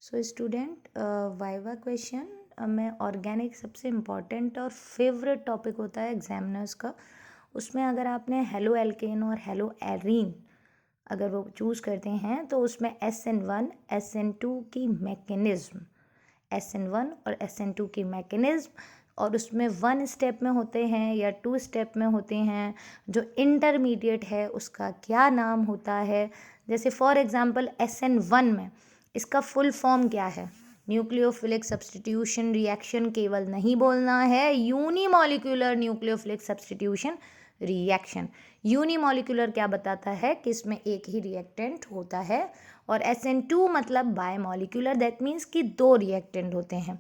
So student, viva question में organic सबसे important और फेवरेट टॉपिक होता है एग्जामिनर्स का। उसमें अगर आपने हेलो एल्केन और हेलो एरीन अगर वो चूज़ करते हैं तो उसमें SN1 SN2 की मैकेनिज़्म, SN1 और SN2 की मैकेनिज़्म, और उसमें 1 स्टेप में होते हैं या 2 स्टेप में होते हैं। जो इंटरमीडिएट है उसका क्या नाम होता है? जैसे फॉर एग्जांपल SN1 में इसका फुल फॉर्म क्या है? न्यूक्लियोफिलिक सब्स्टिट्यूशन रिएक्शन केवल नहीं बोलना है, unimolecular nucleophilic substitution reaction. Unimolecular क्या बताता है कि इसमें एक ही रिएक्टेंट होता है, और SN2 मतलब बायमॉलिक्यूलर, दैट मीन्स कि 2 रिएक्टेंट होते हैं।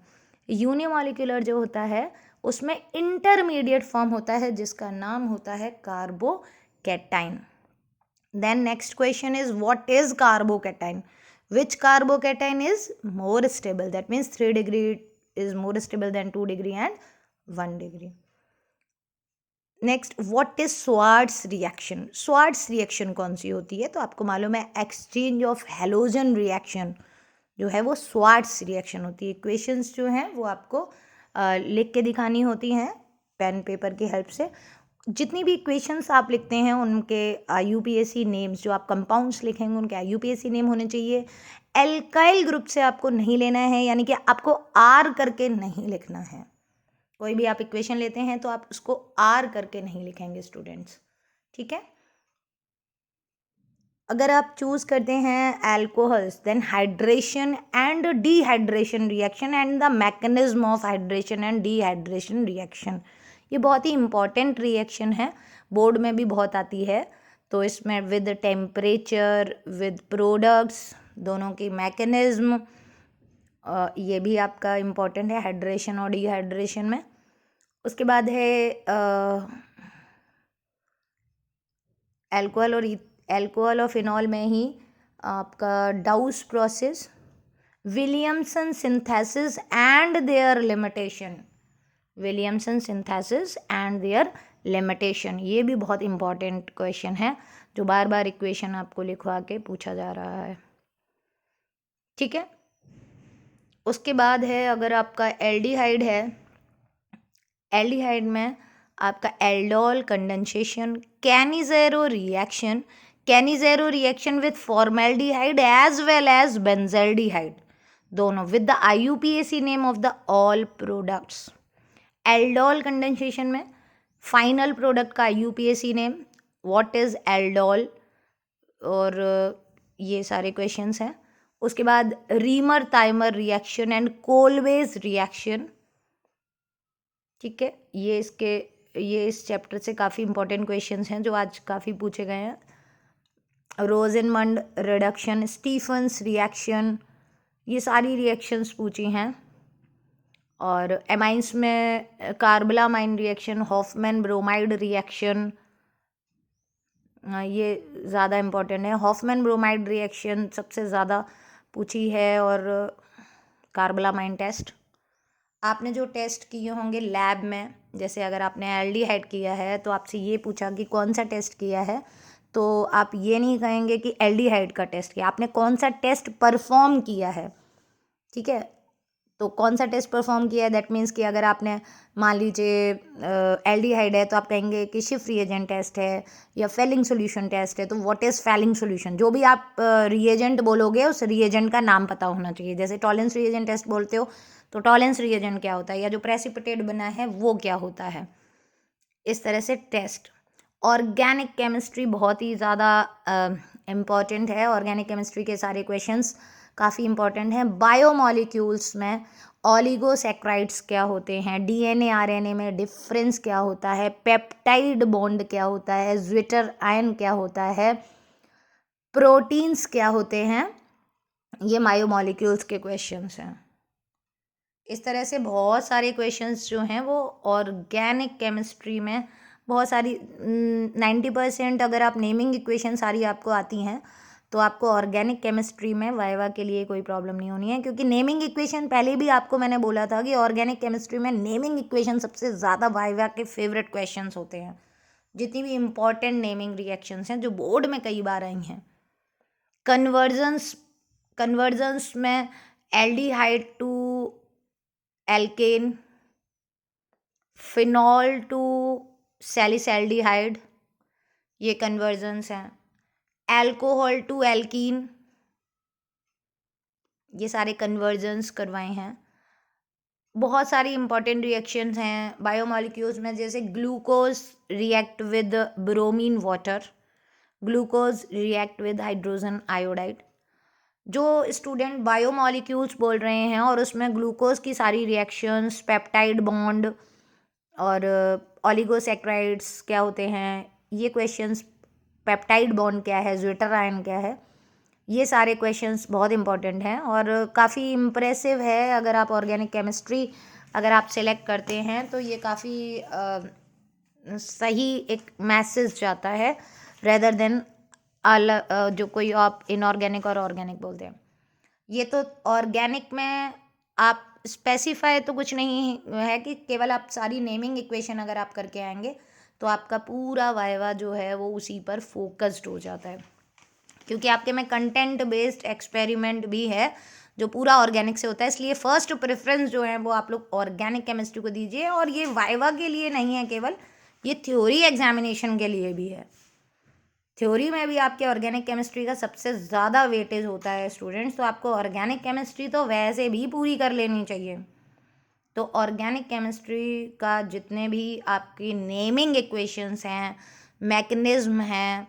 यूनिमॉलिक्यूलर जो होता है उसमें इंटरमीडिएट फॉर्म होता है जिसका नाम होता है carbocation. Then next question is, what is carbocation? Which carbocation is more stable? That means 3 degree is more stable than 2 degree and 1 degree. Next, what is Swarts reaction? Swarts reaction कौन सी होती है? तो आपको मालूम है एक्सचेंज ऑफ हेलोजन रिएक्शन जो है वो स्वार्ट्स रिएक्शन होती है। इक्वेशंस जो हैं वो आपको लिख के दिखानी होती हैं पेन पेपर की हेल्प से। जितनी भी इक्वेशंस आप लिखते हैं उनके IUPAC नेम्स, जो आप कंपाउंड्स लिखेंगे उनके IUPAC नेम होने चाहिए। एल्काइल ग्रुप से आपको नहीं लेना है, यानी कि आपको R करके नहीं लिखना है। कोई भी आप इक्वेशन लेते हैं तो आप उसको R करके नहीं लिखेंगे स्टूडेंट्स, ठीक है। अगर आप चूज करते हैं alcohols, then hydration and dehydration reaction and the mechanism of hydration and dehydration reaction, ये बहुत ही इंपॉर्टेंट रिएक्शन है, बोर्ड में भी बहुत आती है। तो इसमें विद टेम्परेचर, विद प्रोडक्ट्स, दोनों की मैकेनिज्म, ये भी आपका इम्पॉर्टेंट है हाइड्रेशन और डिहाइड्रेशन में। उसके बाद है एल्कोहल और फिनॉल में ही आपका Dow's process, Williamson synthesis and their limitation, Williamson synthesis and their limitation, ये भी बहुत इंपॉर्टेंट क्वेश्चन है जो बार बार इक्वेशन आपको लिखवा के पूछा जा रहा है, ठीक है। उसके बाद है अगर आपका एल्डिहाइड है, एल्डिहाइड में आपका aldol condensation, Cannizzaro reaction with formaldehyde as well as benzaldehyde, दोनों with the IUPAC name of the all products. Aldol condensation में फाइनल प्रोडक्ट का IUPAC name, what is aldol, और ये सारे क्वेश्चंस हैं। उसके बाद Reimer Tiemann reaction and Kolbe's reaction, ठीक है। ये इस चैप्टर से काफ़ी इंपॉर्टेंट क्वेश्चंस हैं जो आज काफ़ी पूछे गए हैं। रोजेनमंड रिडक्शन, स्टीफन्स रिएक्शन, ये सारी रिएक्शंस पूछी हैं। और एमाइंस में कार्बलामाइन रिएक्शन, हॉफमैन ब्रोमाइड रिएक्शन, ये ज़्यादा इम्पॉर्टेंट है। हॉफमैन ब्रोमाइड रिएक्शन सबसे ज़्यादा पूछी है, और कार्बलामाइन टेस्ट आपने जो टेस्ट किए होंगे लैब में, जैसे अगर आपने एल्डिहाइड किया है तो आपसे ये पूछा कि कौन सा टेस्ट किया है, तो आप ये नहीं कहेंगे कि एल्डिहाइड का टेस्ट किया, आपने कौन सा टेस्ट परफॉर्म किया है, ठीक है। तो कौन सा टेस्ट परफॉर्म किया है, दैट मीन्स कि अगर आपने मान लीजिए एल्डिहाइड है तो आप कहेंगे कि शिफ्ट रिएजेंट टेस्ट है या फेलिंग सोल्यूशन टेस्ट है, तो व्हाट इज़ फेलिंग सोल्यूशन, जो भी आप रिएजेंट बोलोगे उस रिएजेंट का नाम पता होना चाहिए। जैसे टॉलेंस रिएजेंट टेस्ट बोलते हो तो टॉलेंस रिएजेंट क्या होता है, या जो प्रेसिपिटेट बना है वो क्या होता है, इस तरह से टेस्ट। ऑर्गेनिक केमिस्ट्री बहुत ही ज़्यादा इम्पॉर्टेंट है, ऑर्गेनिक केमिस्ट्री के सारे क्वेश्चंस काफ़ी इंपॉर्टेंट हैं। बायोमॉलिक्यूल्स में ऑलिगोसैक्राइड्स क्या होते हैं, DNA RNA में डिफरेंस क्या होता है, पेप्टाइड बॉन्ड क्या होता है, ज्विटर आयन क्या होता है, प्रोटीन्स क्या होते हैं, ये बायोमॉलिक्यूल्स के क्वेश्चंस हैं। इस तरह से बहुत सारे क्वेश्चंस जो हैं वो ऑर्गेनिक केमिस्ट्री में बहुत सारी 90% अगर आप नेमिंग इक्वेशन सारी आपको आती हैं तो आपको ऑर्गेनिक केमिस्ट्री में वाइवा के लिए कोई प्रॉब्लम नहीं होनी है, क्योंकि नेमिंग इक्वेशन पहले भी आपको मैंने बोला था कि ऑर्गेनिक केमिस्ट्री में नेमिंग इक्वेशन सबसे ज़्यादा वाइवा के फेवरेट क्वेश्चंस होते हैं। जितनी भी इंपॉर्टेंट नेमिंग रिएक्शंस हैं जो बोर्ड में कई बार आई हैं, कन्वर्जन्स में aldehyde to alkane, phenol to salicylaldehyde, ये कन्वर्जन्स हैं। एल्कोहल टू एल्कीन, ये सारे कन्वर्जन्स करवाए हैं। बहुत सारी इंपॉर्टेंट रिएक्शंस हैं बायोमॉलिक्यूल्स में, जैसे glucose react with bromine water, glucose react with hydrogen iodide. जो स्टूडेंट बायोमॉलिक्यूल्स बोल रहे हैं और उसमें ग्लूकोज की सारी रिएक्शंस, पेप्टाइड बॉन्ड और ओलिगोसैकेराइड्स क्या होते हैं, ये क्वेश्चंस, पेप्टाइड बॉन्ड क्या है, ज्विटर आयन क्या है, ये सारे क्वेश्चंस बहुत इंपॉर्टेंट हैं और काफ़ी इम्प्रेसिव है। अगर आप ऑर्गेनिक केमिस्ट्री अगर आप सेलेक्ट करते हैं तो ये काफ़ी सही एक मैसेज जाता है, रेदर देन जो कोई आप इनऑर्गेनिक और ऑर्गेनिक बोलते हैं। ये तो ऑर्गेनिक में आप स्पेसिफाई तो कुछ नहीं है कि केवल आप सारी नेमिंग इक्वेशन अगर आप करके आएंगे तो आपका पूरा वाइवा जो है वो उसी पर फोकस्ड हो जाता है, क्योंकि आपके में कंटेंट बेस्ड एक्सपेरिमेंट भी है जो पूरा ऑर्गेनिक से होता है। इसलिए फर्स्ट प्रेफरेंस जो है वो आप लोग ऑर्गेनिक केमिस्ट्री को दीजिए। और ये वाइवा के लिए नहीं है केवल, ये थ्योरी एग्जामिनेशन के लिए भी है। थ्योरी में भी आपके ऑर्गेनिक केमिस्ट्री का सबसे ज़्यादा वेटेज होता है स्टूडेंट्स, तो आपको ऑर्गेनिक केमिस्ट्री तो वैसे भी पूरी कर लेनी चाहिए। तो ऑर्गेनिक केमिस्ट्री का जितने भी आपकी नेमिंग इक्वेशंस हैं, मैकेनिज्म हैं,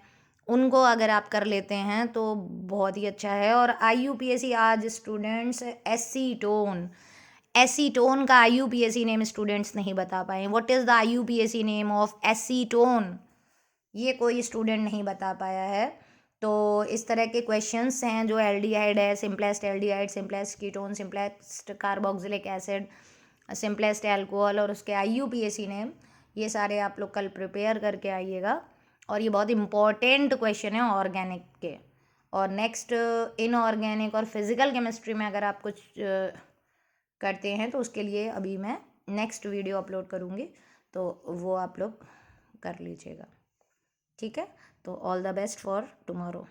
उनको अगर आप कर लेते हैं तो बहुत ही अच्छा है। और IUPAC आज स्टूडेंट्स एसीटोन का IUPAC नेम स्टूडेंट्स नहीं बता पाए। What is the IUPAC name of acetone, ये कोई स्टूडेंट नहीं बता पाया है। तो इस तरह के क्वेश्चंस हैं जो एल्डिहाइड है, simplest aldehyde, simplest ketone, simplest carboxylic acid, simplest alcohol और उसके IUPAC नेम, ये सारे आप लोग कल प्रिपेयर करके आइएगा। और ये बहुत इंपॉर्टेंट क्वेश्चन है ऑर्गेनिक के। और नेक्स्ट इनऑर्गेनिक और फिज़िकल केमिस्ट्री में अगर आप कुछ करते हैं तो उसके लिए अभी मैं नेक्स्ट वीडियो अपलोड करूँगी, तो वो आप लोग कर लीजिएगा। ठीक है, तो all the best for tomorrow.